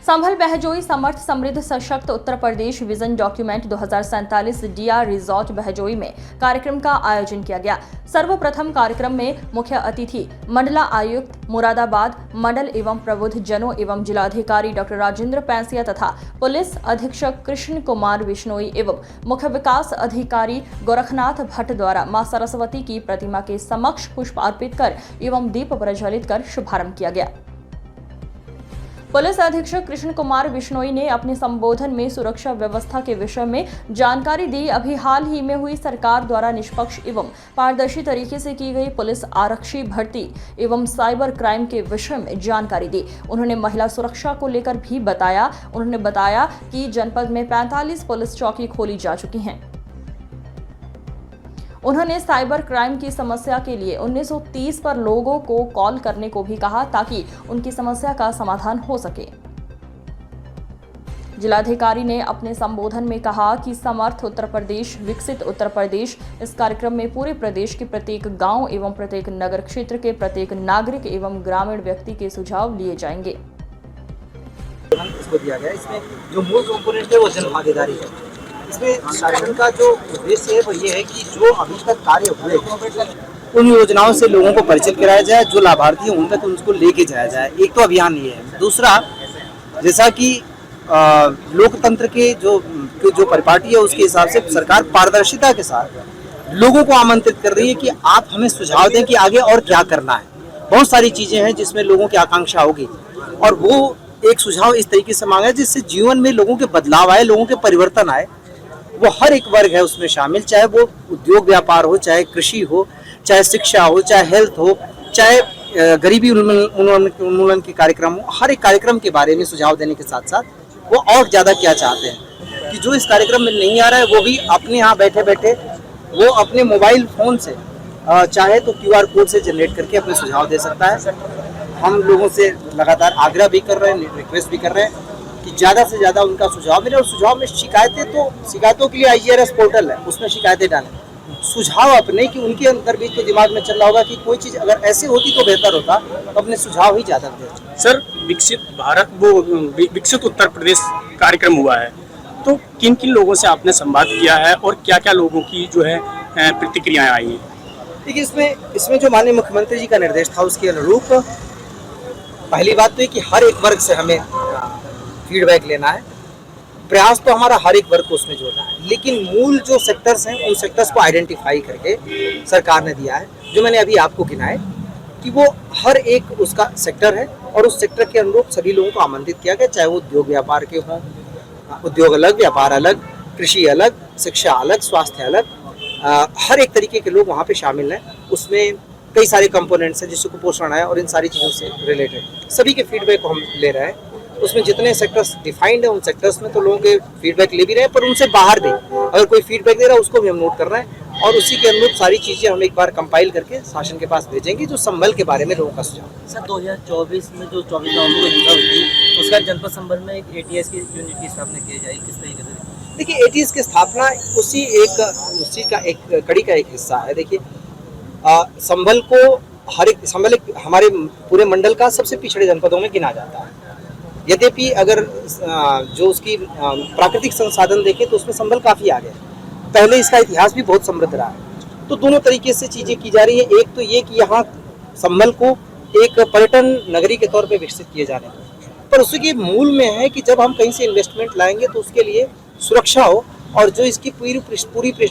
संभल बहजोई समर्थ समृद्ध सशक्त Uttar Pradesh vision document 2047 DR resort Bahjoi में कार्यक्रम का आयोजन किया गया। सर्वप्रथम कार्यक्रम में मुख्य अतिथि मंडला आयुक्त मुरादाबाद मंडल एवं प्रबुद्ध जनों एवं जिलाधिकारी डॉक्टर राजेंद्र पैंसिया तथा पुलिस अधीक्षक कृष्ण कुमार बिश्नोई एवं मुख्य विकास अधिकारी गोरखनाथ भट्ट द्वारा मां सरस्वती की प्रतिमा के समक्ष पुष्प अर्पित कर एवं दीप प्रज्वलित कर शुभारंभ किया गया। पुलिस अधीक्षक कृष्ण कुमार बिश्नोई ने अपने संबोधन में सुरक्षा व्यवस्था के विषय में जानकारी दी। अभी हाल ही में हुई सरकार द्वारा निष्पक्ष एवं पारदर्शी तरीके से की गई पुलिस आरक्षी भर्ती एवं साइबर क्राइम के विषय में जानकारी दी। उन्होंने महिला सुरक्षा को लेकर भी बताया। उन्होंने बताया कि जनपद में 45 पुलिस चौकी खोली जा चुकी हैं। उन्होंने साइबर क्राइम की समस्या के लिए 1930 पर लोगों को कॉल करने को भी कहा ताकि उनकी समस्या का समाधान हो सके। जिलाधिकारी ने अपने संबोधन में कहा कि समर्थ उत्तर प्रदेश विकसित उत्तर प्रदेश इस कार्यक्रम में पूरे प्रदेश के प्रत्येक गांव एवं प्रत्येक नगर क्षेत्र के प्रत्येक नागरिक एवं ग्रामीण व्यक्ति के सुझाव लिए जाएंगे। इसको दिया गया, इसमें जो मूल कंपोनेंट है वो जन भागीदारी है। इसमें शासन का जो उद्देश्य है वो ये है कि जो अभी तक कार्य हुए उन योजनाओं से लोगों को परिचित कराया जाए, जो लाभार्थी हैं उन तक उनको लेके जाया जाए। एक तो अभियान ये है। दूसरा, जैसा कि लोकतंत्र के जो परिपाटी है उसके हिसाब से सरकार पारदर्शिता के साथ लोगों को आमंत्रित कर रही है कि आप हमें सुझाव दें कि आगे और क्या करना है। बहुत सारी चीजें हैं जिसमें लोगों की आकांक्षा होगी और वो एक सुझाव इस तरीके से मांगा है जिससे जीवन में लोगों के बदलाव आए, लोगों के परिवर्तन आए। वो हर एक वर्ग है उसमें शामिल, चाहे वो उद्योग व्यापार हो, चाहे कृषि हो, चाहे शिक्षा हो, चाहे हेल्थ हो, चाहे गरीबी उन्मूलन के कार्यक्रम हो। हर एक कार्यक्रम के बारे में सुझाव देने के साथ साथ वो और ज़्यादा क्या चाहते हैं कि जो इस कार्यक्रम में नहीं आ रहा है वो भी अपने यहाँ बैठे बैठे वो अपने मोबाइल फ़ोन से चाहे तो QR कोड से जनरेट करके अपने सुझाव दे सकता है। हम लोगों से लगातार आग्रह भी कर रहे हैं, रिक्वेस्ट भी कर रहे हैं कि ज़्यादा से ज़्यादा उनका सुझाव मिले और सुझाव में शिकायतों के लिए IGRS पोर्टल है, उसमें शिकायतें डालें। सुझाव अपने कि उनके अंदर भी तो दिमाग में चल रहा होगा कि कोई चीज़ अगर ऐसे होती तो बेहतर होता, तो अपने सुझाव ही ज़्यादा दें। सर, विकसित उत्तर प्रदेश कार्यक्रम हुआ है तो किन किन लोगों से आपने संवाद किया है और क्या क्या लोगों की जो है प्रतिक्रियाएं आई हैं? देखिए, इसमें जो माननीय मुख्यमंत्री जी का निर्देश था उसके अनुरूप पहली बात तो ये कि हर एक वर्ग से हमें फीडबैक लेना है। प्रयास तो हमारा हर एक वर्ग को उसमें जोड़ना है, लेकिन मूल जो सेक्टर्स हैं उन सेक्टर्स को आइडेंटिफाई करके सरकार ने दिया है, जो मैंने अभी आपको गिनाए कि वो हर एक उसका सेक्टर है और उस सेक्टर के अनुरूप सभी लोगों को आमंत्रित किया गया, चाहे वो उद्योग व्यापार के हों, उद्योग अलग, व्यापार अलग, कृषि अलग, शिक्षा अलग, स्वास्थ्य अलग, हर एक तरीके के लोग वहाँ पे शामिल हैं। उसमें कई सारे कंपोनेंट्स हैं जिससे कुपोषण है और इन सारी चीज़ों से रिलेटेड सभी के फीडबैक को हम ले रहे हैं। उसमें जितने सेक्टर्स डिफाइंड है उन सेक्टर्स में तो लोगों के फीडबैक ले भी रहे हैं, पर उनसे बाहर भी अगर कोई फीडबैक दे रहा है उसको भी हम नोट कर रहे हैं और उसी के अनुरूप सारी चीज़ें हम एक बार कंपाइल करके शासन के पास भेजेंगे जो संभल के बारे में लोगों का सुझाव। सर, 2024 में जो 24 नवंबर को हिंसा हुई थी उसका जनपद संभल में एक ATS की यूनिट की स्थापना की जाएगी, किस तरीके से? देखिए, ATS की स्थापना उस चीज़ का एक कड़ी का एक हिस्सा है। देखिए, संभल हमारे पूरे मंडल का सबसे पिछड़े जनपदों में गिना जाता है। यद्यपि अगर जो उसकी प्राकृतिक संसाधन देखें तो उसमें संभल काफ़ी आगे है। पहले इसका इतिहास भी बहुत समृद्ध रहा है, तो दोनों तरीके से चीज़ें की जा रही है। एक तो ये कि यहाँ संभल को एक पर्यटन नगरी के तौर पे विकसित किए जाने हैं, पर उसके मूल में है कि जब हम कहीं से इन्वेस्टमेंट लाएंगे तो उसके लिए सुरक्षा हो और जो इसकी पूरी